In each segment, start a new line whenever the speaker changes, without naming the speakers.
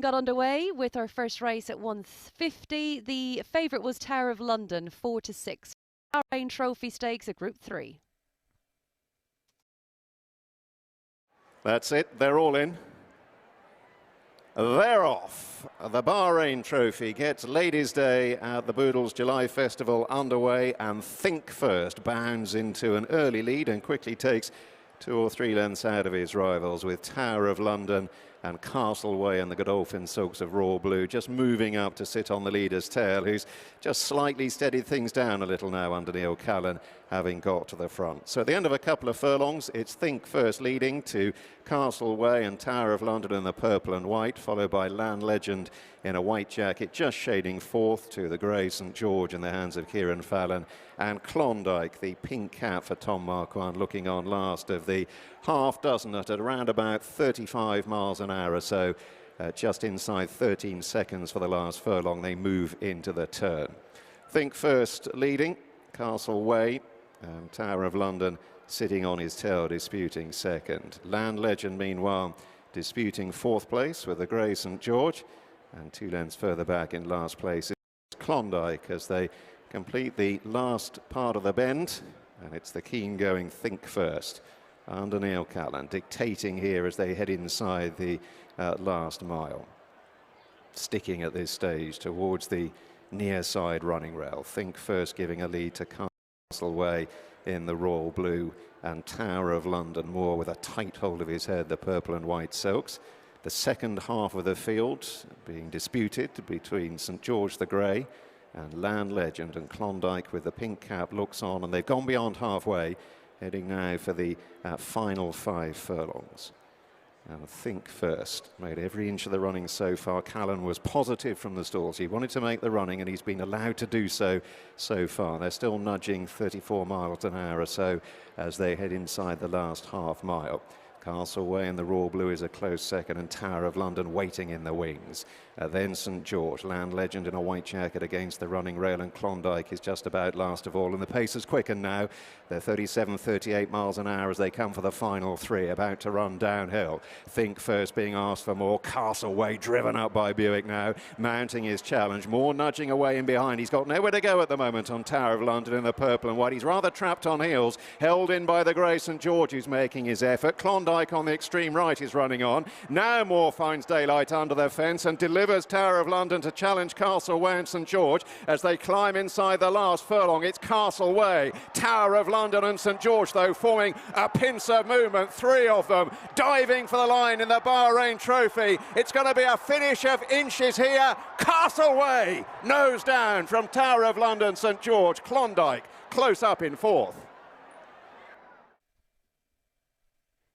got underway with our first race at 1:50. The favourite was Tower of London, 4-6. Bahrain Trophy Stakes at Group 3.
That's it, they're all in. They're off. The Bahrain Trophy gets Ladies' Day at the Boodles July Festival underway, and Think First bounds into an early lead and quickly takes 2 or 3 lengths out of his rivals, with Tower of London and Castleway and the Godolphin Silks of Raw Blue just moving up to sit on the leader's tail, who's just slightly steadied things down a little now under Neil Callan, having got to the front. So at the end of a couple of furlongs, it's Think First leading to Castleway and Tower of London in the purple and white, followed by Land Legend in a white jacket, just shading fourth to the grey St George in the hands of Kieran Fallon, and Klondike, the pink cap for Tom Marquand, looking on last of the half dozen at around about 35 miles an hour or so, just inside 13 seconds for the last furlong. They move into the turn. Think First leading, Castleway, and Tower of London sitting on his tail, disputing second. Land Legend, meanwhile, disputing fourth place with the grey St George, and 2 lengths further back in last place is Klondike as they complete the last part of the bend, and it's the keen-going Think First under Neil Callan, dictating here as they head inside the last mile. Sticking at this stage towards the near side running rail. Think First giving a lead to Castleway in the Royal Blue, and Tower of London more with a tight hold of his head, the purple and white silks. The second half of the field being disputed between St George the Grey and Land Legend, and Klondike with the pink cap looks on, and they've gone beyond halfway, heading now for the final 5 furlongs. And Think First made every inch of the running so far. Callan was positive from the stalls. He wanted to make the running, and he's been allowed to do so far. They're still nudging 34 miles an hour or so as they head inside the last half mile. Castleway in the Raw Blue is a close second, and Tower of London waiting in the wings. Then St George, Land Legend in a white jacket against the running rail, and Klondike is just about last of all, and the pace has quickened now. They're 37, 38 miles an hour as they come for the final 3, about to run downhill. Think First being asked for more. Castleway driven up by Buick now, mounting his challenge, more nudging away in behind. He's got nowhere to go at the moment on Tower of London in the purple and white. He's rather trapped on heels, held in by the grey St George, who's making his effort. Klondike on the extreme right is running on. Now Moore finds daylight under the fence and delivers Tower of London to challenge Castleway and St George as they climb inside the last furlong. It's Castleway, Tower of London and St George, though, forming a pincer movement. 3 of them diving for the line in the Bahrain Trophy. It's going to be a finish of inches here. Castleway nose down from Tower of London, St George. Klondike close up in 4th.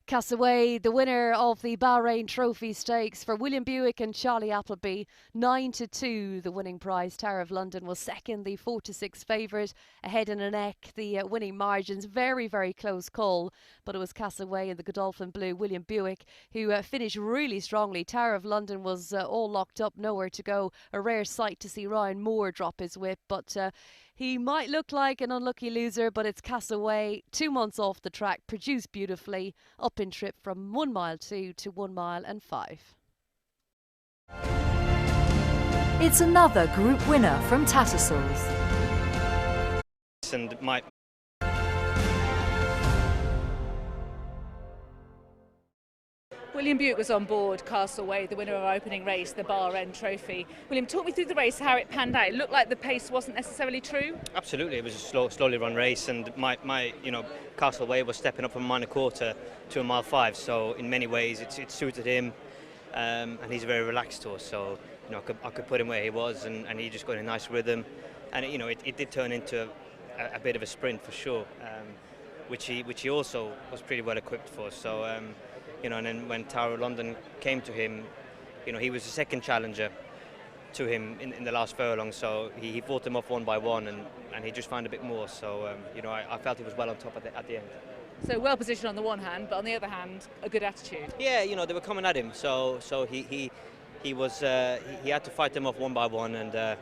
Castleway, the winner of the Bahrain Trophy Stakes for William Buick and Charlie Appleby, 9-2 the winning prize. Tower of London was second, the 4-6 favourite, ahead in a neck, the winning margins. Very, very close call, but it was Castleway and the Godolphin Blue, William Buick, who finished really strongly. Tower of London was all locked up, nowhere to go. A rare sight to see Ryan Moore drop his whip, but he might look like an unlucky loser, but it's Castleway, 2 months off the track, produced beautifully, up in trip from 1 mile 2 to 1 mile and 5.
It's another group winner from Tattersalls.
And my
William Buick was on board Castleway, the winner of our opening race, the Bahrain Trophy. William, talk me through the race, how it panned out. It looked like the pace wasn't necessarily true.
Absolutely, it was a slowly run race, and my Castleway was stepping up from mile and a quarter to a mile 5. So in many ways, it suited him, and he's a very relaxed horse. So I could put him where he was, and he just got in a nice rhythm, and it did turn into a bit of a sprint for sure, which he also was pretty well equipped for. So. And then when Tower of London came to him, he was the second challenger to him in the last furlong, so he fought them off one by one, and he just found a bit more. So, I felt he was well on top at the end.
So well positioned on the one hand, but on the other hand, a good attitude.
Yeah, they were coming at him, so he had to fight them off one by one, and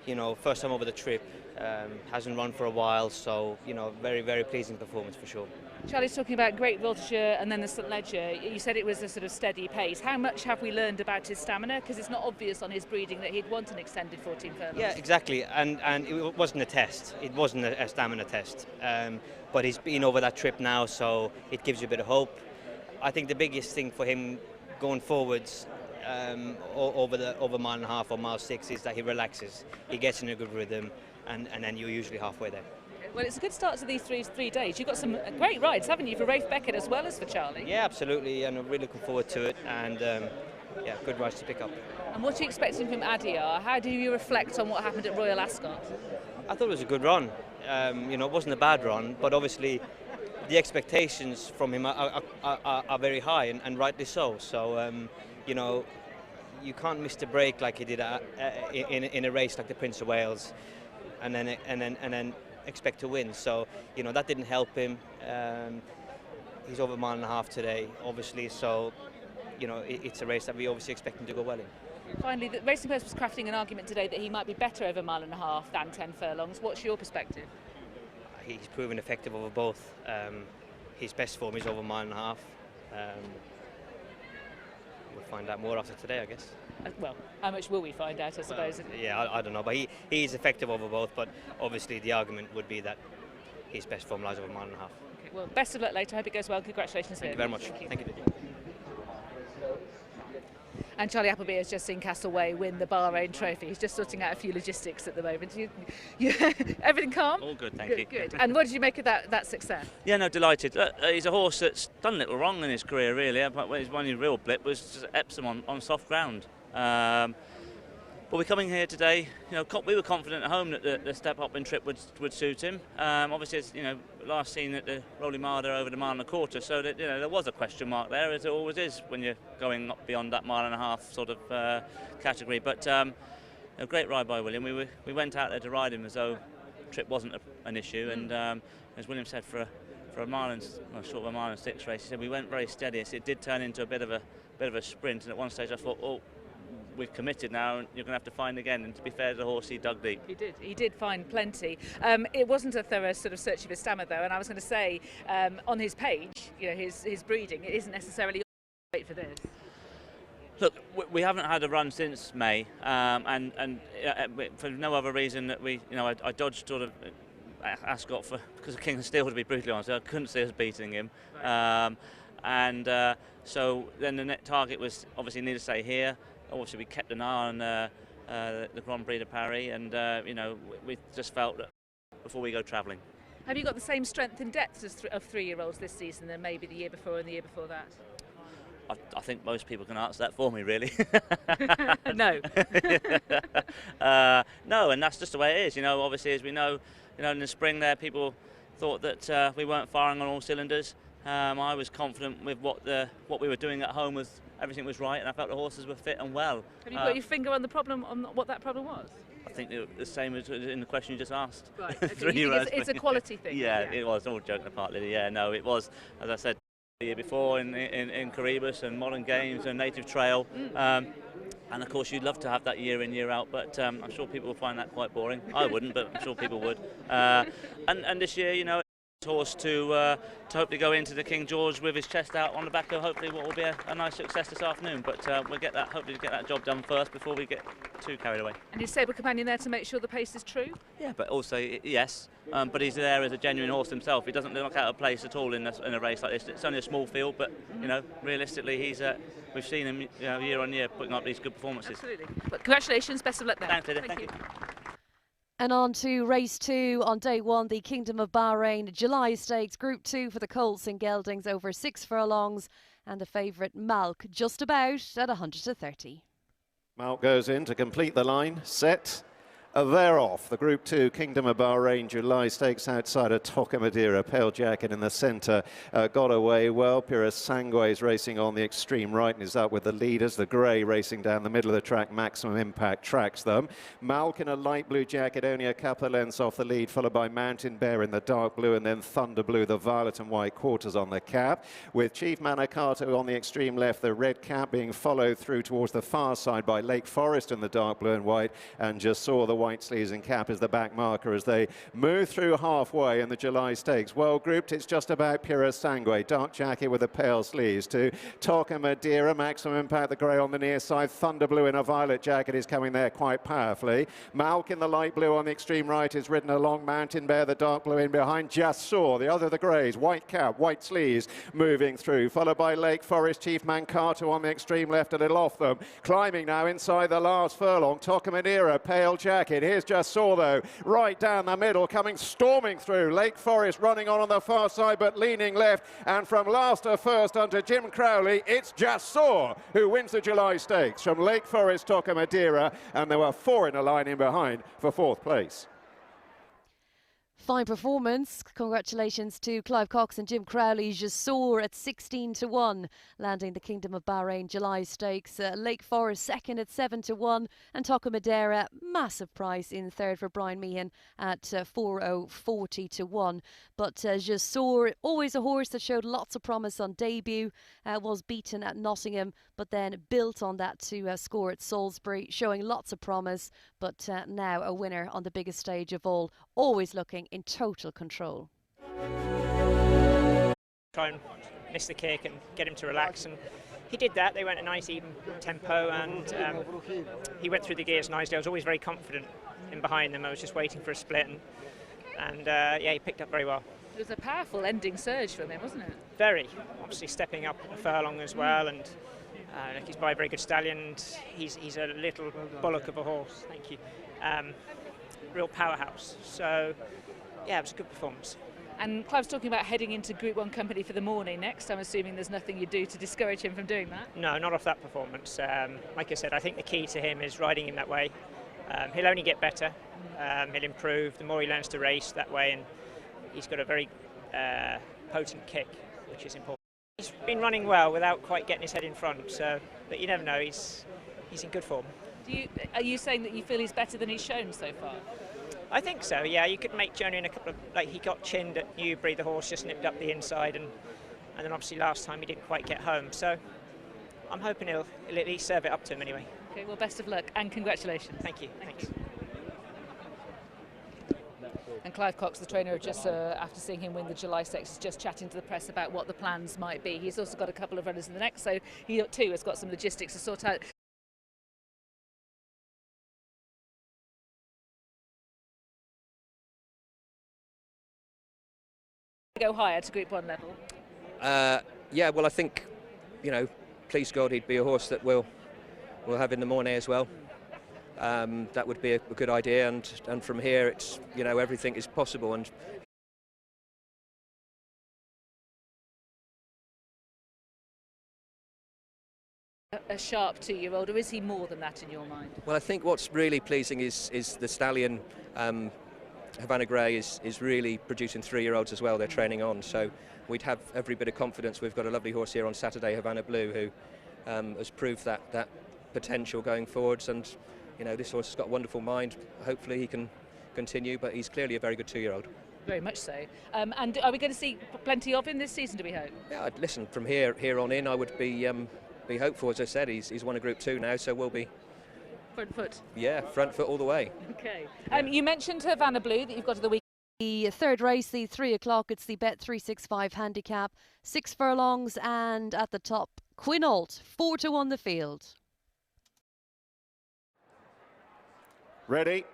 you know, first time over the trip, hasn't run for a while, so, you know, very, very pleasing performance for sure.
Charlie's talking about Great Wiltshire and then the St Leger. You said it was a sort of steady pace. How much have we learned about his stamina? Because it's not obvious on his breeding that he'd want an extended 14 furlongs.
Yeah, exactly, and it wasn't a test. It wasn't a stamina test, but he's been over that trip now, so it gives you a bit of hope. I think the biggest thing for him going forwards over mile and a half or mile 6 is that he relaxes. He gets in a good rhythm, and then you're usually halfway there.
Well, it's a good start to these three days. You've got some great rides, haven't you, for Rafe Beckett as well as for Charlie?
Yeah, absolutely, and I'm really looking forward to it, and yeah, good rides to pick up.
And what are you expecting from Adyar? How do you reflect on what happened at Royal Ascot?
I thought it was a good run. You know, it wasn't a bad run, but obviously the expectations from him are very high, and rightly so. So, you know, you can't miss the break like he did in a race like the Prince of Wales, and then expect to win. So, you know, that didn't help him. He's over a mile and a half today, obviously. So, you know, it's a race that we obviously expect him to go well in.
Finally, the Racing Post was crafting an argument today that he might be better over a mile and a half than 10 furlongs. What's your perspective?
He's proven effective over both. His best form is over a mile and a half. We'll find out more after today, I guess.
Well, how much will we find out, I suppose?
Well, yeah, I don't know, but he is effective over both, but obviously the argument would be that his best form lies over a mile and a half.
Okay, well, best of luck later. I hope it goes well. Congratulations.
Thank you very much. Thank you.
And Charlie Appleby has just seen Castleway win the Bahrain Trophy. He's just sorting out a few logistics at the moment. Everything calm?
All good, thank you.
Good. And what did you make of that success?
Yeah, no, delighted. He's a horse that's done little wrong in his career, really. But his one real blip was just Epsom on soft ground. But we're coming here today. You know, we were confident at home that the step-up trip would suit him. Obviously, it's, you know, last seen at the Rolling Marder over the mile and a quarter, so that, you know, there was a question mark there, as it always is when you're going up beyond that mile and a half sort of category. But a great ride by William. We went out there to ride him as though trip wasn't an issue, and as William said, for a mile and short of a mile and 6 race, he said we went very steady. So it did turn into a bit of a sprint, and at one stage I thought, oh, we've committed now, and you're going to have to find again. And to be fair to the horse, he dug deep.
He did find plenty. It wasn't a thorough sort of search of his stamina, though, and I was going to say, on his page, you know, his breeding, it isn't necessarily great for this.
Look, we haven't had a run since May, and for no other reason that I dodged sort of Ascot because of King of Steel, to be brutally honest. I couldn't see us beating him. Right. So then the net target was obviously need to stay here. Obviously we kept an eye on the Grand Prix de Paris, and you know, we just felt that before we go travelling.
Have you got the same strength and depth of 3-year-olds this season than maybe the year before and the year before that?
I think most people can answer that for me, really.
No.
No, and that's just the way it is. You know, obviously, as we know, you know, in the spring there, people thought that we weren't firing on all cylinders. I was confident with what we were doing at home, everything was right, and I felt the horses were fit and well.
Have you got your finger on the problem, on what that problem was?
I think the same as in the question you just asked.
Right. Okay. It's a quality thing.
Yeah, it was. All joking apart, Lily. Yeah, no, it was. As I said the year before in Caribus and Modern Games and Native Trail. And of course, you'd love to have that year in, year out, but I'm sure people will find that quite boring. I wouldn't, but I'm sure people would. And this year, you know, horse to hopefully go into the King George with his chest out on the back of hopefully what will be a nice success this afternoon. But we'll hopefully get that job done first before we get too carried away.
And his stable companion there to make sure the pace is true? Yeah,
but also yes, but he's there as a genuine horse himself. He doesn't look out of place at all in a race like this. It's only a small field, but you know, realistically, we've seen him, you know, year on year putting up these good performances.
Absolutely. But congratulations, best of luck there.
Thanks, Lydia. Thank you.
And on to race 2 on day 1, the Kingdom of Bahrain July Stakes, Group 2 for the colts and geldings over 6 furlongs, and the favourite Malk just about at 130.
Malk goes in to complete the line, set. They're off. The Group 2 Kingdom of Bahrain July Stakes outsider Toca Madeira, pale jacket in the centre, got away well. Pyrrhus Sangue's racing on the extreme right and is up with the leaders. The grey racing down the middle of the track, Maximum Impact tracks them. Malk in a light blue jacket, only a couple of lengths off the lead, followed by Mountain Bear in the dark blue, and then Thunder Blue, the violet and white quarters on the cap. With Chief Manicato on the extreme left, the red cap being followed through towards the far side by Lake Forest in the dark blue and white, and just saw the white sleeves and cap is the back marker as they move through halfway in the July Stakes. Well grouped, it's just about Pura Sangue. Dark jacket with the pale sleeves to Toca Madeira. Maximum Impact, the grey on the near side. Thunder Blue in a violet jacket is coming there quite powerfully. Malk in the light blue on the extreme right is ridden along. Mountain Bear, the dark blue in behind. Just Saw, the other of the greys. White cap, white sleeves moving through. Followed by Lake Forest, Chief Mankato on the extreme left, a little off them. Climbing now inside the last furlong. Toca Madeira, pale jacket. Here's Just Saw though, right down the middle, coming storming through. Lake Forest running on the far side, but leaning left. And from last to first under Jim Crowley, it's Just Saw who wins the July Stakes from Lake Forest, Toca Madeira, and there were 4 in a line in behind for 4th place.
Fine performance. Congratulations to Clive Cox and Jim Crowley. Jassour at 16-1, landing the Kingdom of Bahrain July Stakes. Lake Forest second at 7-1, and Toca Madeira, massive price in third for Brian Meehan at 40-1. But Jassour, always a horse that showed lots of promise on debut, was beaten at Nottingham, but then built on that to score at Salisbury, showing lots of promise. But now a winner on the biggest stage of all, always looking in total control.
Try and miss the kick and get him to relax, and he did that. They went a nice even tempo, and he went through the gears nicely. I was always very confident in behind them. I was just waiting for a split, and yeah, he picked up very well.
It was a powerful ending surge from him, wasn't it?
Very, obviously stepping up a furlong as well, and he's by a very good stallion. And he's a little bullock of a horse. Thank you. Real powerhouse. So yeah, it was a good performance.
And Clive's talking about heading into Group 1 company for the morning next. I'm assuming there's nothing you do to discourage him from doing that?
No, not off that performance. Like I said, I think the key to him is riding him that way. He'll only get better. He'll improve the more he learns to race that way, and he's got a very potent kick, which is important. He's been running well without quite getting his head in front, so, but you never know, he's in good form.
Are you saying that you feel he's better than he's shown so far?
I think so, yeah. You could make Johnny in a couple of, like he got chinned at Newbury, the horse just nipped up the inside, and then obviously last time he didn't quite get home. So I'm hoping he'll at least serve it up to him anyway.
Okay, well, best of luck and congratulations.
Thank you. Thanks.
And Clive Cox, the trainer, just after seeing him win the July Stakes, is just chatting to the press about what the plans might be. He's also got a couple of runners in the next, so he too has got some logistics to sort out. Go higher to Group 1 level?
Yeah, well, I think, you know, please God, he'd be a horse that we'll have in the morning as well. That would be a good idea, and from here, it's, you know, everything is possible. And
a sharp 2-year-old, or is he more than that in your mind?
well, I think what's really pleasing is the stallion. Havana Grey is really producing 3-year-olds as well. They're training on, so we'd have every bit of confidence. We've got a lovely horse here on Saturday, Havana Blue, who has proved that potential going forwards. And you know, this horse has got a wonderful mind. Hopefully he can continue, but he's clearly a very good 2-year-old.
Very much so. And are we going to see plenty of him this season, do we hope?
Yeah, listen, from here on in, I would be hopeful. As I said, he's won a Group 2 now, so we'll be.
Front foot.
Yeah, front foot all the way.
Okay. You mentioned Havana Blue that you've got to the week.
The third race, the 3 o'clock, it's the Bet 365 handicap, 6 furlongs, and at the top, Quinault, 4-1 the field.
Ready?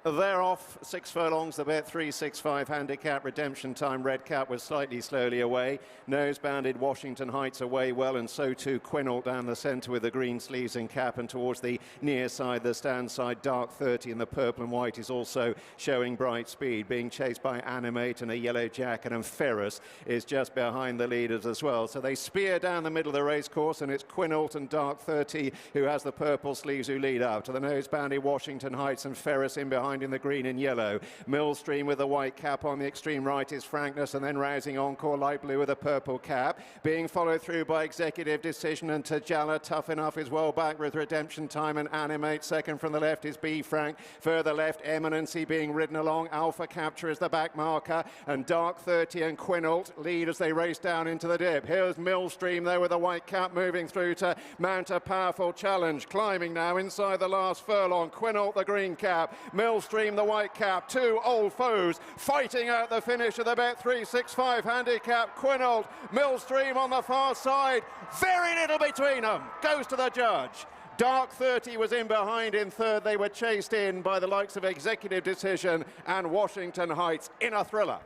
They're off, 6 furlongs, the Bet 365 handicap. Redemption Time, red cap was slightly slowly away. Nose-bounded Washington Heights away well, and so too Quinault down the centre with the green sleeves and cap, and towards the near side, the stand side, Dark 30 in the purple and white is also showing bright speed, being chased by Animate and a yellow jacket, and Ferris is just behind the leaders as well. So they spear down the middle of the race course, and it's Quinault and Dark 30 who has the purple sleeves who lead out to the nose-bounded Washington Heights, and Ferris in behind behind in the green and yellow. Millstream with the white cap on the extreme right is Frankness, and then rousing Encore light blue with a purple cap. Being followed through by Executive Decision and Tajala. Tough Enough is well back with Redemption Time and Animate. Second from the left is B Frank. Further left, Eminency being ridden along. Alpha Capture is the back marker, and Dark 30 and Quinault lead as they race down into the dip. Here's Millstream though with the white cap moving through to mount a powerful challenge. Climbing now inside the last furlong. Quinault the green cap, Millstream the white cap. Two old foes fighting out the finish of the Bet 365 handicap. Quinault, Millstream on the far side. Very little between them. Goes to the judge. Dark 30 was in behind in third. They were chased in by the likes of Executive Decision and Washington Heights in a thriller.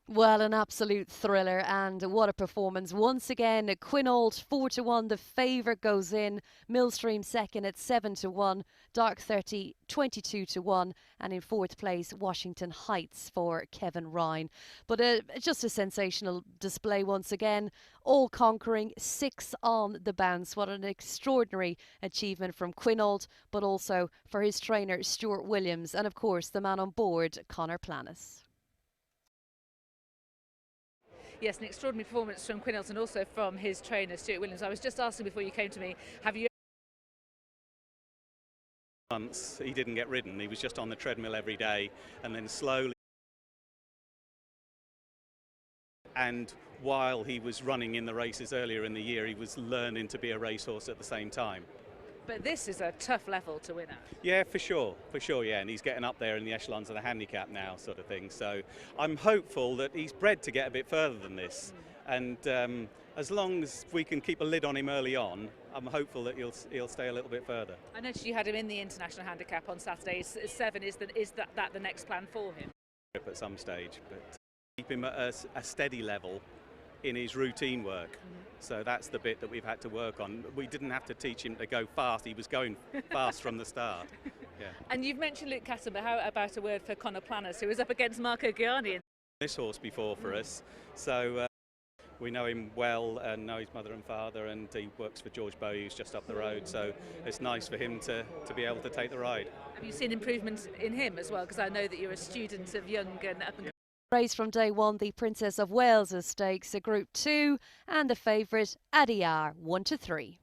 Well, an absolute thriller, and what a performance. Once again, Quinault 4-1, the favourite goes in. Millstream second at 7-1. Dark 30 22-1, and in fourth place, Washington Heights for Kevin Ryan. But just a sensational display once again. All conquering, 6 on the bounce. What an extraordinary achievement from Quinault, but also for his trainer Stuart Williams, and of course the man on board, Conor Planis.
Yes, an extraordinary performance from Quinault and also from his trainer, Stuart Williams. I was just asking before you came to me, have you...
Months he didn't get ridden, he was just on the treadmill every day, and then slowly, and while he was running in the races earlier in the year, he was learning to be a racehorse at the same time.
But this is a tough level to win at.
Yeah, for sure, yeah, and he's getting up there in the echelons of the handicap now, sort of thing. So I'm hopeful that he's bred to get a bit further than this, and as long as we can keep a lid on him early on, I'm hopeful that he'll stay a little bit further.
I noticed you had him in the international handicap on Saturday. 7 is that the next plan for him?
At some stage, but keep him at a steady level in his routine work. So that's the bit that we've had to work on. We didn't have to teach him to go fast. He was going fast from the start. Yeah.
And you've mentioned Luke Castle, but how about a word for Conor Planis, who was up against Marco Gianni?
This horse before for us. So we know him well and know his mother and father, and he works for George Bowie, who's just up the road. So it's nice for him to be able to take the ride.
Have you seen improvements in him as well? Because I know that you're a student of young and up and
Race from day one, the Princess of Wales Stakes, a Group 2, and the favourite Adiyar 1-3.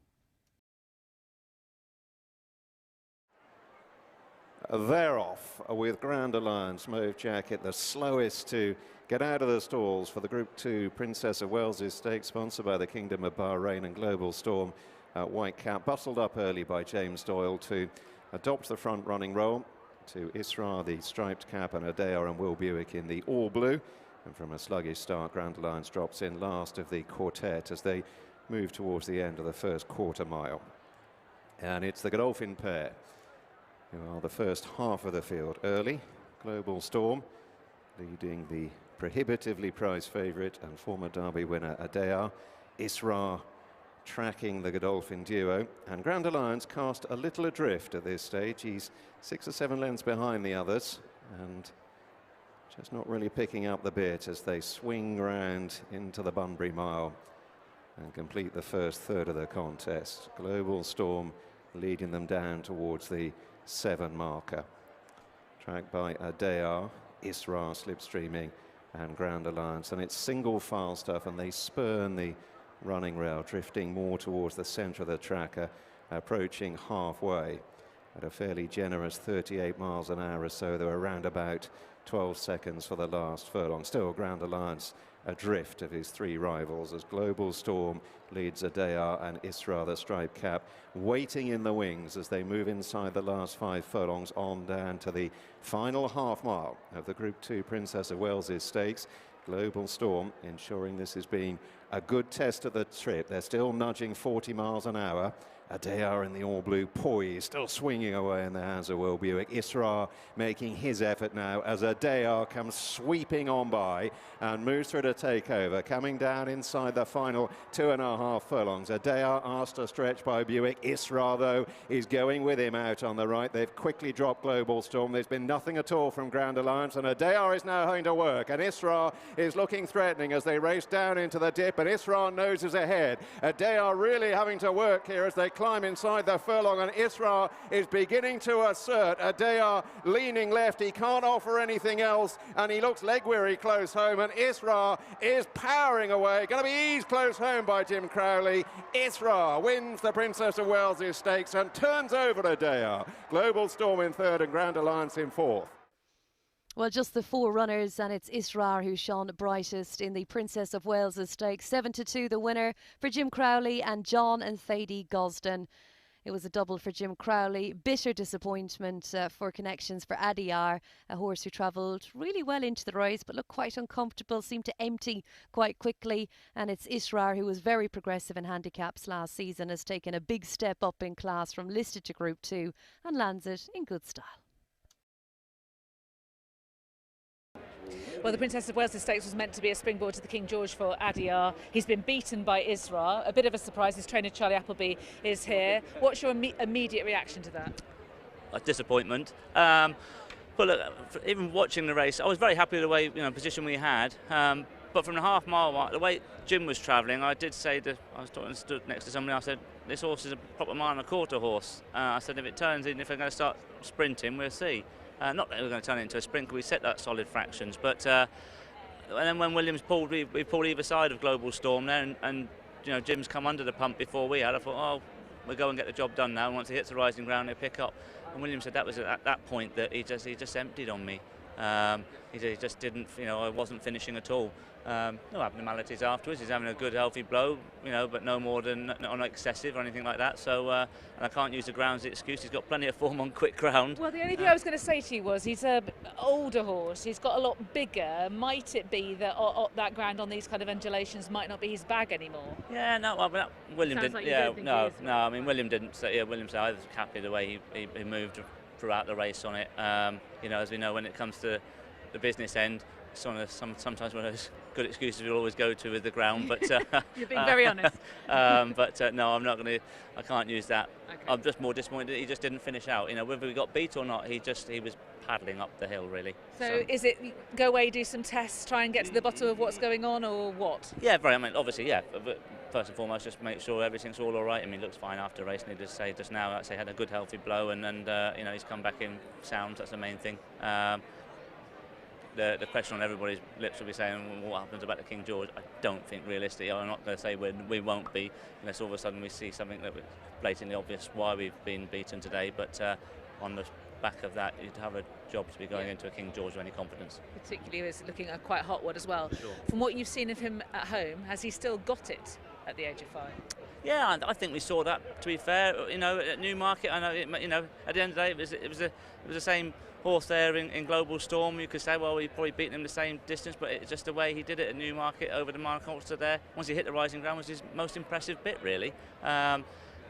They're off with Grand Alliance, Mauve Jacket, the slowest to get out of the stalls for the Group 2 Princess of Wales Stakes, sponsored by the Kingdom of Bahrain and Global Storm. White Cap bustled up early by James Doyle to adopt the front running role. To Isra, the striped cap, and Adayar and Will Buick in the all blue. And from a sluggish start, Grand Alliance drops in last of the quartet as they move towards the end of the first quarter mile. And it's the Godolphin pair who are the first half of the field early. Global Storm leading the prohibitively priced favourite and former Derby winner Adayar. Isra tracking the Godolphin duo, and Grand Alliance cast a little adrift at this stage. He's 6 or 7 lengths behind the others and just not really picking up the bit as they swing round into the Bunbury Mile and complete the first third of the contest. Global Storm leading them down towards the 7 marker. Tracked by Adayar, Isra slipstreaming, and Grand Alliance, and it's single file stuff, and they spurn the running rail, drifting more towards the centre of the tracker, approaching halfway at a fairly generous 38 miles an hour or so. They were around about 12 seconds for the last furlong. Still Grand Alliance adrift of his 3 rivals as Global Storm leads Adayar and Isra, the striped cap, waiting in the wings as they move inside the last 5 furlongs on down to the final half mile of the Group 2 Princess of Wales Stakes. Global Storm ensuring this has been a good test of the trip. They're still nudging 40 miles an hour. Adayar in the all-blue poise, still swinging away in the hands of Will Buick. Isra making his effort now as Adayar comes sweeping on by and moves through to take over. Coming down inside the final 2.5 furlongs. Adayar asked to stretch by Buick. Isra, though, is going with him out on the right. They've quickly dropped Global Storm. There's been nothing at all from Grand Alliance, and Adayar is now having to work. And Isra is looking threatening as they race down into the dip, and Isra noses ahead. Adayar really having to work here as they climb inside the furlong, and Isra is beginning to assert. Adea leaning left, he can't offer anything else, and he looks leg weary close home, and Isra is powering away. Going to be eased close home by Jim Crowley. Isra wins the Princess of Wales' Stakes and turns over Adea. Global Storm in third and Grand Alliance in fourth.
Well, just the four runners, and it's Israr who shone brightest in the Princess of Wales' Stakes. 7-2 the winner for Jim Crowley and John and Thady Gosden. It was a double for Jim Crowley. Bitter disappointment for connections for Adiyar, a horse who travelled really well into the race but looked quite uncomfortable, seemed to empty quite quickly. And it's Israr, who was very progressive in handicaps last season, has taken a big step up in class from listed to Group 2 and lands it in good style.
Well, the Princess of Wales Stakes was meant to be a springboard to the King George for Adiyar. He's been beaten by Isra. A bit of a surprise, his trainer Charlie Appleby is here. What's your immediate reaction to that?
Disappointment. But look, even watching the race, I was very happy with the way, position we had. But from the half-mile mark, the way Jim was travelling, I did say that I was talking, stood next to somebody. I said, "This horse is a proper mile and a quarter horse." I said, "If it turns in, if we're going to start sprinting, we'll see." Not that we're going to turn it into a sprint, we set that solid fractions. But and then when Williams pulled, we pulled either side of Global Storm there, and Jim's come under the pump before we had. I thought, oh, we'll go and get the job done now. Once he hits the rising ground, he'll pick up. And Williams said that was at that point that he just emptied on me. He just didn't, I wasn't finishing at all. No abnormalities afterwards. He's having a good, healthy blow, but no more than not excessive or anything like that. So, and I can't use the ground as an excuse. He's got plenty of form on quick ground.
Well, the only thing I was going to say to you was he's an older horse. He's got a lot bigger. Might it be that that ground on these kind of undulations might not be his bag anymore?
Yeah, no. Well, William
Sounds
didn't.
like you
Yeah,
don't think
no,
he is.
no. I mean, William didn't. William said I was happy the way he moved throughout the race on it. As we know, when it comes to the business end, sometimes one of those good excuses we'll always go to with the ground, but
you're being very honest.
No, I'm not going to. I can't use that. Okay. I'm just more disappointed that he just didn't finish out. Whether we got beat or not, he was paddling up the hill really.
So is it go away, do some tests, try and get to the bottom of what's going on, or what?
Yeah, obviously, yeah. But first and foremost, just make sure everything's all right. I mean, he looks fine after the race, and he just say just now, had a good healthy blow, and he's come back in sound. That's the main thing. The question on everybody's lips will be saying, well, what happens about the King George? I don't think realistically. I'm not going to say we won't be, unless all of a sudden we see something that was blatantly obvious why we've been beaten today. But on the back of that, you'd have a job to be going into a King George with any confidence.
Particularly, it's looking a quite hot one as well.
Sure.
From what you've seen of him at home, has he still got it at the age of 5?
Yeah, I think we saw that. To be fair, at Newmarket, I know, at the end of the day, it was the same horse there in Global Storm. You could say, well, we probably beaten him the same distance, but it's just the way he did it at Newmarket over the mile quarter there. Once he hit the rising ground, was his most impressive bit, really. And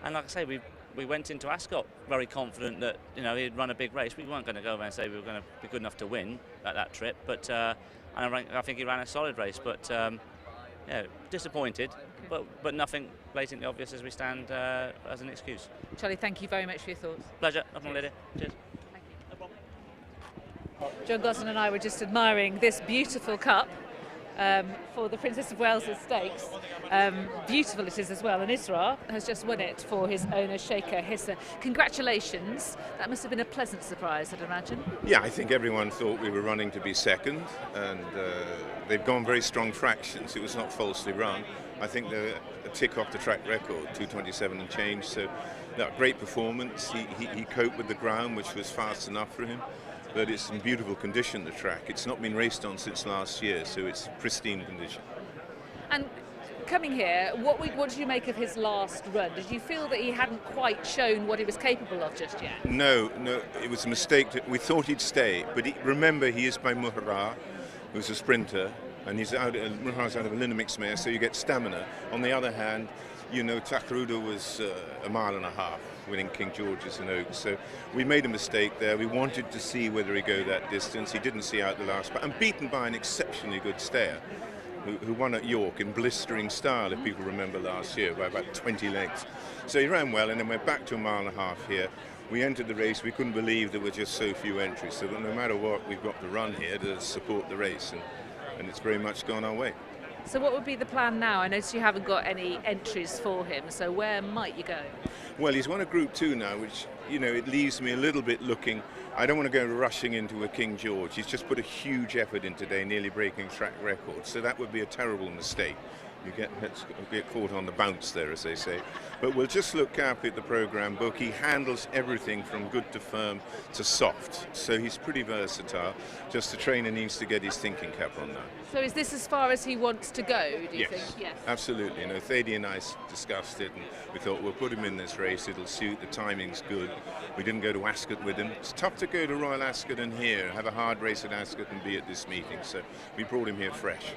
like I say, we went into Ascot very confident that he'd run a big race. We weren't going to go over and say we were going to be good enough to win at that trip, but and I think he ran a solid race. But yeah, disappointed, but nothing blatantly obvious as we stand as an excuse.
Charlie, thank you very much for your thoughts.
Pleasure. Nothing, Lydia. Cheers.
John Gosden and I were just admiring this beautiful cup for the Princess of Wales' Stakes. Beautiful it is as well, and Isra has just won it for his owner, Shaker Hissa. Congratulations. That must have been a pleasant surprise, I'd imagine.
Yeah, I think everyone thought we were running to be second, and they've gone very strong fractions. It was not falsely run. I think they're a tick off the track record, 2:27 and change, so great performance. He coped with the ground, which was fast enough for him. But it's in beautiful condition, the track. It's not been raced on since last year, so it's pristine condition.
And coming here, what did you make of his last run? Did you feel that he hadn't quite shown what he was capable of just yet?
No, it was a mistake. We thought he'd stay, but remember, he is by NYRA, who's a sprinter, and he's NYRA's out of a Linamix mare, so you get stamina. On the other hand, Takaruda was a mile and a half, winning King George's and Oaks. So we made a mistake there. We wanted to see whether he'd go that distance. He didn't see out the last part, and beaten by an exceptionally good stayer who won at York in blistering style, if people remember last year, by about 20 lengths. So he ran well, and then we're back to a mile and a half here. We entered the race. We couldn't believe there were just so few entries. So no matter what, we've got to run here to support the race, and it's very much gone our way.
So what would be the plan now? I notice you haven't got any entries for him, so where might you go?
Well, he's won a Group 2 now, which, you know, it leaves me a little bit looking. I don't want to go rushing into a King George. He's just put a huge effort in today, nearly breaking track records. So that would be a terrible mistake. You get caught on the bounce there, as they say. But we'll just look carefully at the programme book. He handles everything from good to firm to soft. So he's pretty versatile. Just the trainer needs to get his thinking cap on now.
So is this as far as he wants to go, do you think?
Yes, absolutely. You know, Thady and I discussed it, and we thought we'll put him in this race. It'll suit. The timing's good. We didn't go to Ascot with him. It's tough to go to Royal Ascot and here, have a hard race at Ascot and be at this meeting. So we brought him here fresh.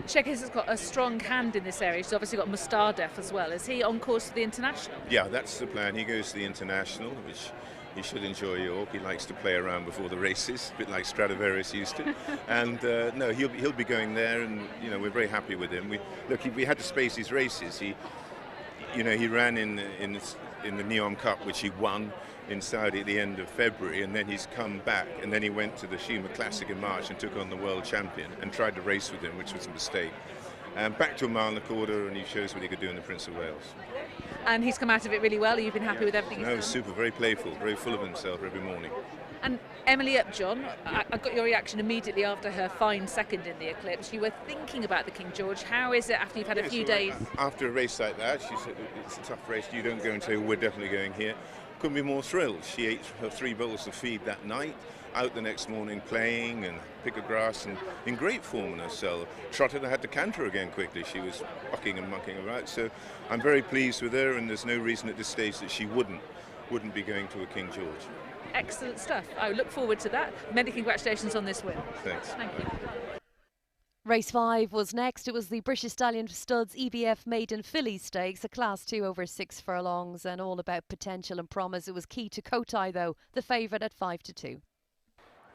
Sheikha has got a strong hand in this area. She's obviously got Mustardef as well. Is he on course for the International?
Yeah, that's the plan. He goes to the International, which he should enjoy York. He likes to play around before the races, a bit like Stradivarius used to. And no, he'll be going there, and you know, we're very happy with him. We had to space his races. He ran in the Neom Cup, which he won in Saudi at the end of February, and then he's come back, and then he went to the Shima Classic in March and took on the world champion and tried to race with him, which was a mistake. Back to a mile and a quarter, and he shows what he could do in the Prince of Wales.
And he's come out of it really well. You've been happy with everything he's done?
No, super, very playful, very full of himself every morning.
And Emily Upjohn, I got your reaction immediately after her fine second in the Eclipse. You were thinking about the King George. How is it after you've had a few days?
After a race like that, she said it's a tough race. You don't go and say, we're definitely going here. Couldn't be more thrilled. She ate her 3 bowls of feed that night, out the next morning playing and pick of grass, and in great form in herself. Trotted, I had to canter again quickly. She was bucking and mucking about. So I'm very pleased with her, and there's no reason at this stage that she wouldn't be going to a King George.
Excellent stuff. I look forward to that. Many congratulations on this win.
Thanks.
Thank you.
Race 5 was next. It was the British Stallion Studs EBF Maiden Filly Stakes, a Class 2 over 6 furlongs, and all about potential and promise. It was Key to Kotai, though, the favourite at 5-2.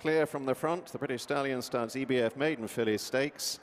Clear from the front, the British Stallion Studs EBF Maiden Filly Stakes.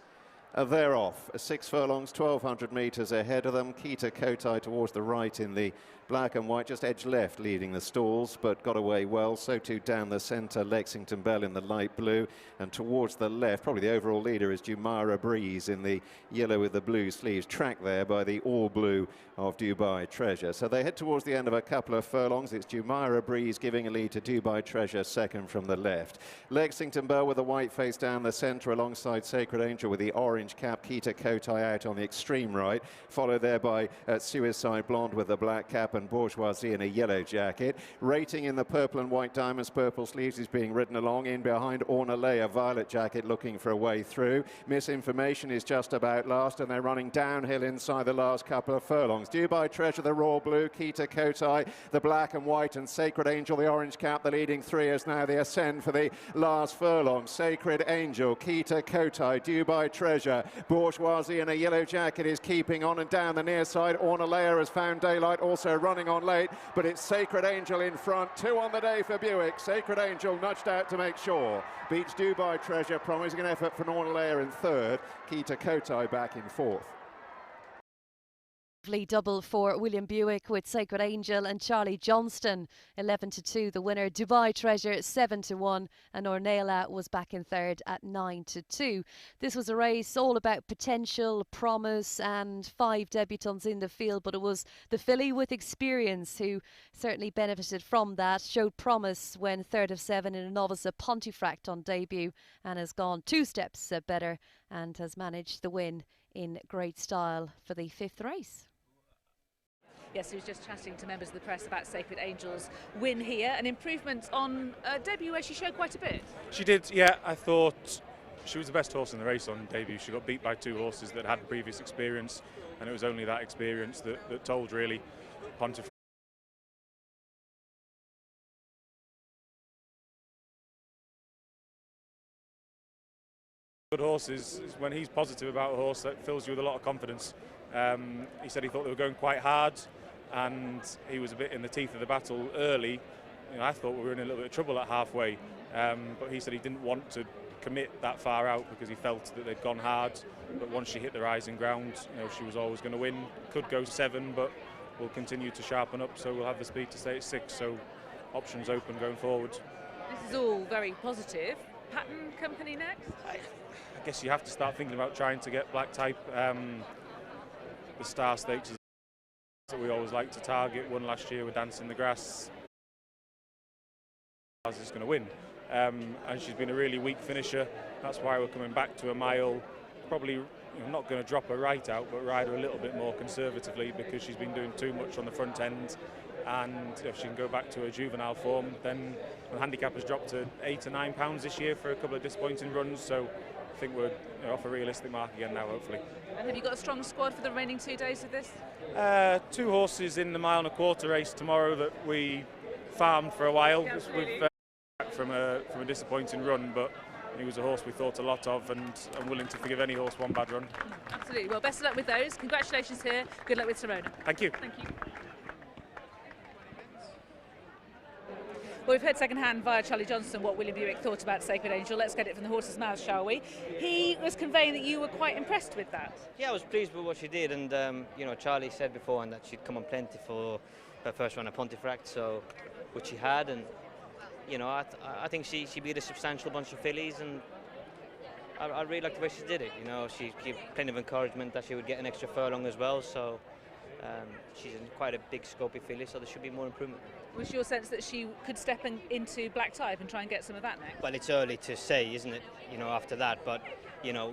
They're off. 6 furlongs, 1,200 metres ahead of them. Key to Kotai towards the right in the black and white, just edge left leading the stalls, but got away well. So too down the centre, Lexington Bell in the light blue, and towards the left, probably the overall leader is NYRA Breeze in the yellow with the blue sleeves, tracked there by the all blue of Dubai Treasure. So they head towards the end of a couple of furlongs. It's NYRA Breeze giving a lead to Dubai Treasure, second from the left. Lexington Bell with the white face down the centre alongside Sacred Angel with the orange cap. Key to Kotai out on the extreme right, followed there by Suicide Blonde with the black cap and Bourgeoisie in a yellow jacket. Rating in the purple and white diamonds, purple sleeves is being ridden along. In behind, Ornalea, violet jacket, looking for a way through. Misinformation is just about last, and they're running downhill inside the last couple of furlongs. Dubai Treasure, the raw blue, Key to Kotai, the black and white, and Sacred Angel, the orange cap, the leading 3 as now they ascend for the last furlong. Sacred Angel, Key to Kotai, Dubai Treasure, Bourgeoisie in a yellow jacket is keeping on, and down the near side, Ornalea has found daylight, also running on late, but it's Sacred Angel in front. 2 on the day for Buick. Sacred Angel nudged out to make sure. Beats Dubai Treasure, promising an effort from Ornalea in 3rd. Key to Kotai back in 4th.
Double for William Buick with Sacred Angel and Charlie Johnston. 11-2 the winner. Dubai Treasure 7-1, and Ornella was back in 3rd at 9-2. This was a race all about potential, promise, and 5 debutants in the field, but it was the filly with experience who certainly benefited from that. Showed promise when 3rd of 7 in a novice at Pontefract on debut, and has gone 2 steps better and has managed the win in great style for the 5th race.
Yes, he was just chatting to members of the press about Sacred Angel's win here. An improvement on a debut where she showed quite a bit.
She did, yeah. I thought she was the best horse in the race on debut. She got beat by 2 horses that had previous experience, and it was only that experience that told, really. Pontefract. Good horses, when he's positive about a horse, that fills you with a lot of confidence. He said he thought they were going quite hard, and he was a bit in the teeth of the battle early. You know, I thought we were in a little bit of trouble at halfway, but he said he didn't want to commit that far out because he felt that they'd gone hard. But once she hit the rising ground, you know, she was always going to win. Could go 7, but we'll continue to sharpen up, so we'll have the speed to stay at 6. So options open going forward.
This is all very positive. Pattern company next?
I guess you have to start thinking about trying to get black type. The Star Stakes is that we always like to target. Won last year with Dance in the Grass. Chazz is going to win, and she's been a really weak finisher. That's why we're coming back to a mile. Probably not going to drop her right out, but ride her a little bit more conservatively because she's been doing too much on the front end. And if she can go back to her juvenile form, then the handicap has dropped to £8 or £9 this year for a couple of disappointing runs. So I think we're off a realistic mark again now, hopefully.
And have you got a strong squad for the remaining 2 days of this?
2 horses in the 1.25 mile race tomorrow that we farmed for a while. We've back from a disappointing run, but he was a horse we thought a lot of, and I'm willing to forgive any horse one bad run.
Absolutely. Well, best of luck with those. Congratulations here. Good luck with Serona.
Thank you.
Thank you. Well, we've heard second-hand via Charlie Johnston what William Buick thought about Sacred Angel. Let's get it from the horse's mouth, shall we? He was conveying that you were quite impressed with that.
Yeah, I was pleased with what she did, and Charlie said before that she'd come on plenty for her first run at Pontefract, so which she had, and I think she beat a substantial bunch of fillies, and I really liked the way she did it. She gave plenty of encouragement that she would get an extra furlong as well, so she's in quite a big scopy filly, so there should be more improvement.
Was your sense that she could step into black type and try and get some of that next?
Well, it's early to say, isn't it, after that, but,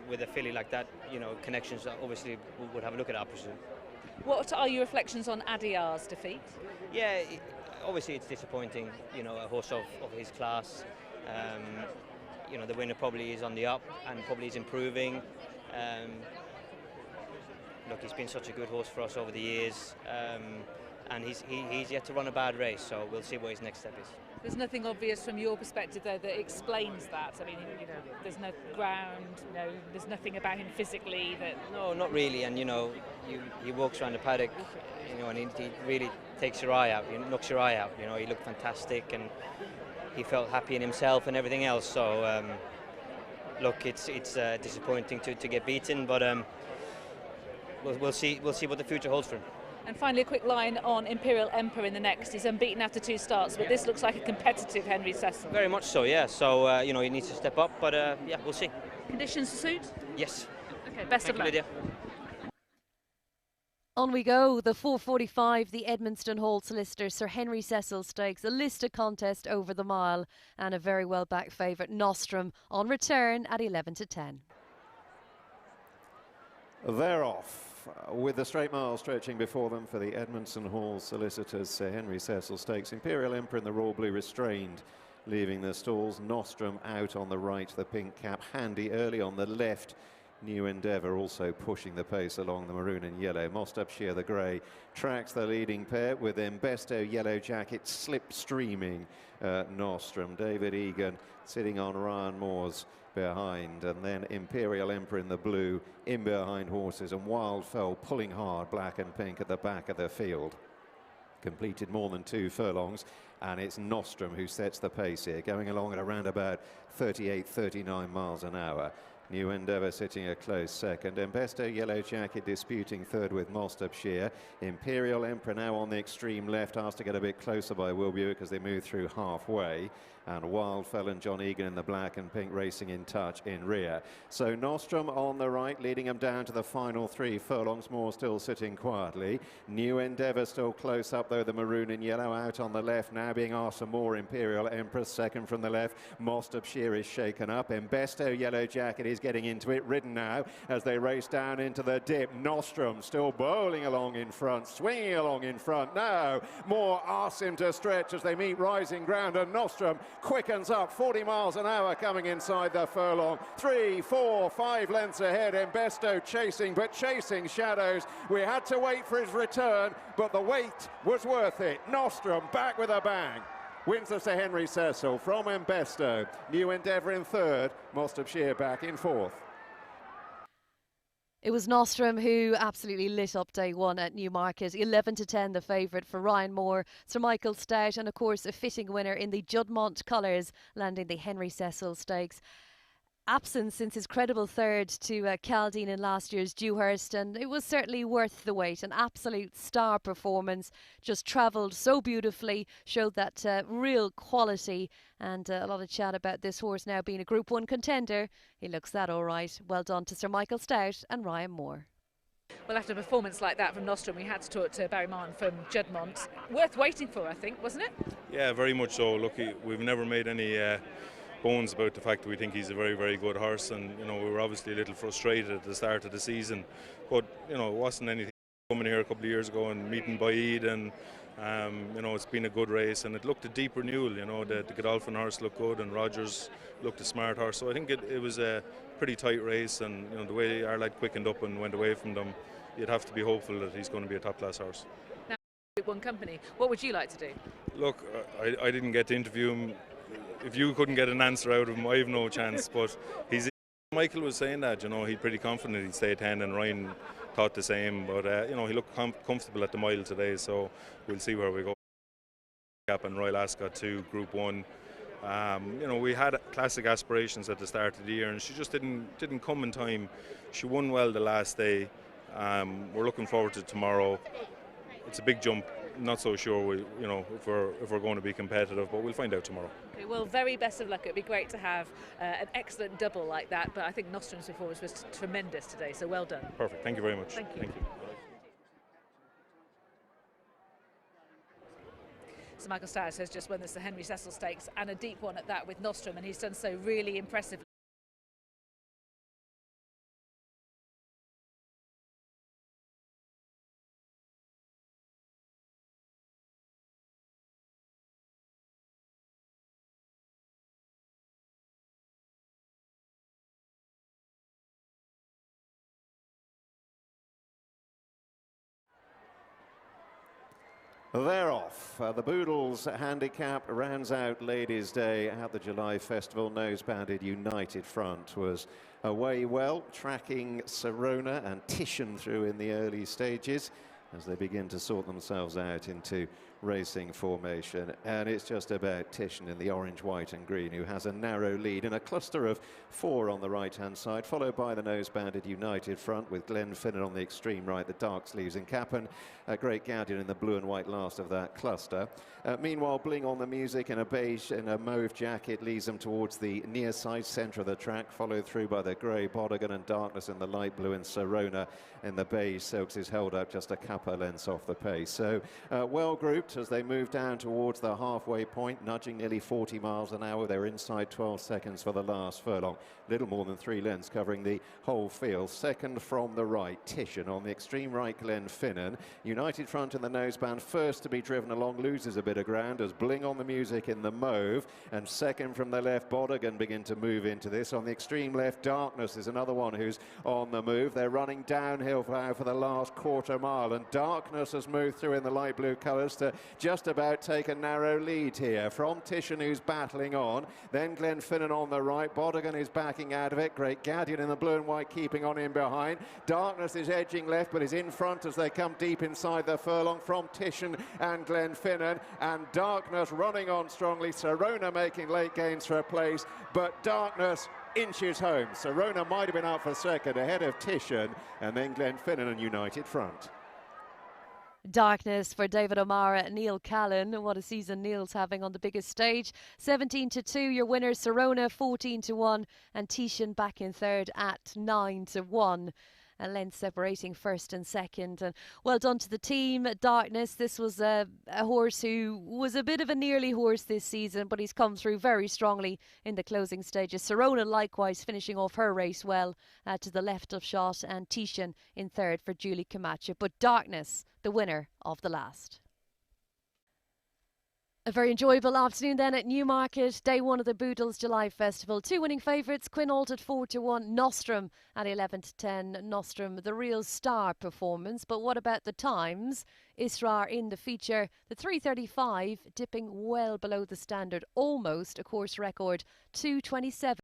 with a filly like that, connections obviously would have a look at, I presume.
What are your reflections on Adiar's defeat?
Yeah, obviously it's disappointing, a horse of his class. The winner probably is on the up and probably is improving. Look, he's been such a good horse for us over the years. And he's yet to run a bad race, so we'll see what his next step is.
There's nothing obvious from your perspective, though, that explains that. I mean, there's no ground, there's nothing about him physically that...
No, not really, and, he walks around the paddock, and he really takes your eye out, knocks your eye out, he looked fantastic, and he felt happy in himself and everything else, so, look, it's disappointing to get beaten, but we'll see what the future holds for him.
And finally, a quick line on Imperial Emperor in the next. He's unbeaten after 2 starts, but this looks like a competitive Henry Cecil.
Very much so, yeah. So, he needs to step up, but yeah, we'll see.
Conditions suit?
Yes.
Okay, best of luck.
Lydia.
On we go, the 4:45, the Edmonstone Hall solicitor Sir Henry Cecil Stakes, a listed contest over the mile, and a very well backed favourite Nostrum on return at 11 to 10.
They're off. With the straight mile stretching before them for the Edmonstone Hall solicitors, Sir Henry Cecil Stakes. Imperial Emperor in the Royal Blue restrained, leaving the stalls. Nostrum out on the right, the pink cap. Handy early on the left. New Endeavour also pushing the pace along the maroon and yellow. Mostupshire, the grey, tracks the leading pair with Embesto Yellow Jacket slipstreaming Nostrum. David Egan sitting on Ryan Moore's behind, and then Imperial Emperor in the blue in behind horses, and Wildfell pulling hard, black and pink at the back of the field. Completed more than 2 furlongs, and it's Nostrum who sets the pace here, going along at around about 38-39 miles an hour. New Endeavour sitting a close second. Embesto Yellow Jacket disputing third with Mostupshire. Imperial Emperor now on the extreme left, asked to get a bit closer by Will Buick as they move through halfway. And Wildfell and John Egan in the black and pink racing in touch in rear. So Nostrum on the right, leading them down to the final 3 furlongs. More still sitting quietly. New Endeavour still close up, though, the maroon and yellow out on the left. Now being asked for more. Imperial Empress second from the left. Mostupshire is shaken up. Embesto Yellow Jacket is getting into it, ridden now as they race down into the dip. Nostrum still bowling along in front, swinging along in front. Now Moore asks him to stretch as they meet rising ground, and Nostrum quickens up, 40 miles an hour coming inside the furlong. 3, 4, 5 lengths ahead. Embesto chasing, but chasing shadows. We had to wait for his return, but the wait was worth it. Nostrum back with a bang. Wins the Sir Henry Cecil from Embesto. New Endeavour in third, Mostupshire back in fourth.
It was Nostrum who absolutely lit up day one at Newmarket. 11 to 10, the favourite for Ryan Moore, Sir Michael Stout, and of course a fitting winner in the Juddmonte colours, landing the Henry Cecil Stakes. Absent since his credible third to Caldine in last year's Dewhurst, and it was certainly worth the wait. An absolute star performance, just travelled so beautifully, showed that real quality, and a lot of chat about this horse now being a Group 1 contender. He looks that all right. Well done to Sir Michael Stout and Ryan Moore.
Well, after a performance like that from Nostrum, we had to talk to Barry Martin from Juddmonte. Worth waiting for, I think, wasn't it?
Yeah, very much so. Look, we've never made any bones about the fact that we think he's a very, very good horse, and we were obviously a little frustrated at the start of the season, but it wasn't anything. Coming here a couple of years ago and meeting Baid, and it's been a good race, and it looked a deep renewal. The Godolphin horse looked good, and Rogers looked a smart horse. So I think it was a pretty tight race, and the way Arlide quickened up and went away from them, you'd have to be hopeful that he's going to be a top-class horse.
Now, one company. What would you like to do?
Look, I didn't get to interview him. If you couldn't get an answer out of him, I have no chance. But Michael was saying that he's pretty confident he'd stay 10, and Ryan thought the same. But he looked comfortable at the mile today, so we'll see where we go. And Royal Ascot 2, Group 1. We had classic aspirations at the start of the year, and she just didn't come in time. She won well the last day. We're looking forward to tomorrow. It's a big jump. Not so sure if we're going to be competitive, but we'll find out tomorrow.
Okay, well, very best of luck. It'd be great to have an excellent double like that, but I think Nostrum's performance was tremendous today, so well done.
Perfect. Thank you very much.
Thank you. So Michael Starrs has just won the Sir Henry Cecil Stakes, and a deep one at that with Nostrum, and he's done so really impressively.
They're off. The Boodles handicap rounds out Ladies' Day at the July Festival. Nose-banded United Front was away well, tracking Serona and Titian through in the early stages as they begin to sort themselves out into racing formation. And it's just about Titian in the orange, white and green, who has a narrow lead in a cluster of 4 on the right-hand side, followed by the nose-banded United Front with Glenfinnan on the extreme right, the dark sleeves in Capon, Great Guardian in the blue and white last of that cluster. Meanwhile, Bling on the music in a beige and a mauve jacket leads them towards the near side centre of the track, followed through by the grey Bodegan and Darkness in the light blue, and Serona in the beige silks is held up just a couple of lengths off the pace. So well grouped as they move down towards the halfway point, nudging nearly 40 miles an hour. They're inside 12 seconds for the last furlong. Little more than 3 lengths covering the whole field. Second from the right, Titian. On the extreme right, Glenfinnan. United Front in the noseband, first to be driven along, loses a bit of ground as Bling on the music in the mauve. And second from the left, Bodegan begin to move into this. On the extreme left, Darkness is another one who's on the move. They're running downhill now for the last quarter mile, and Darkness has moved through in the light blue colours to just about take a narrow lead here from Titian, who's battling on. Then Glenfinnan on the right. Bodegan is backing out of it. Great Guardian in the blue and white keeping on in behind. Darkness is edging left but is in front as they come deep inside the furlong from Titian and Glenfinnan, and Darkness running on strongly. Serona making late gains for a place, but Darkness inches home. Serona might have been out for second ahead of Titian, and then Glenfinnan and United Front.
Darkness for David O'Mara, Neil Callan. What a season Neil's having on the biggest stage. 17-2, your winner Serona 14-1, and Titian back in third at 9-1. A length separating first and second. And well done to the team. Darkness, this was a horse who was a bit of a nearly horse this season, but he's come through very strongly in the closing stages. Serona likewise finishing off her race well to the left of shot, and Titian in third for Julie Camacho. But Darkness, the winner of the last. A very enjoyable afternoon then at Newmarket, day 1 of the Boodles July Festival. 2 winning favourites, Quinault at 4-1, Nostrum at 11-10. Nostrum, the real star performance. But what about the times? Israr in the feature, the 3:35 dipping well below the standard, almost a course record, 2:27.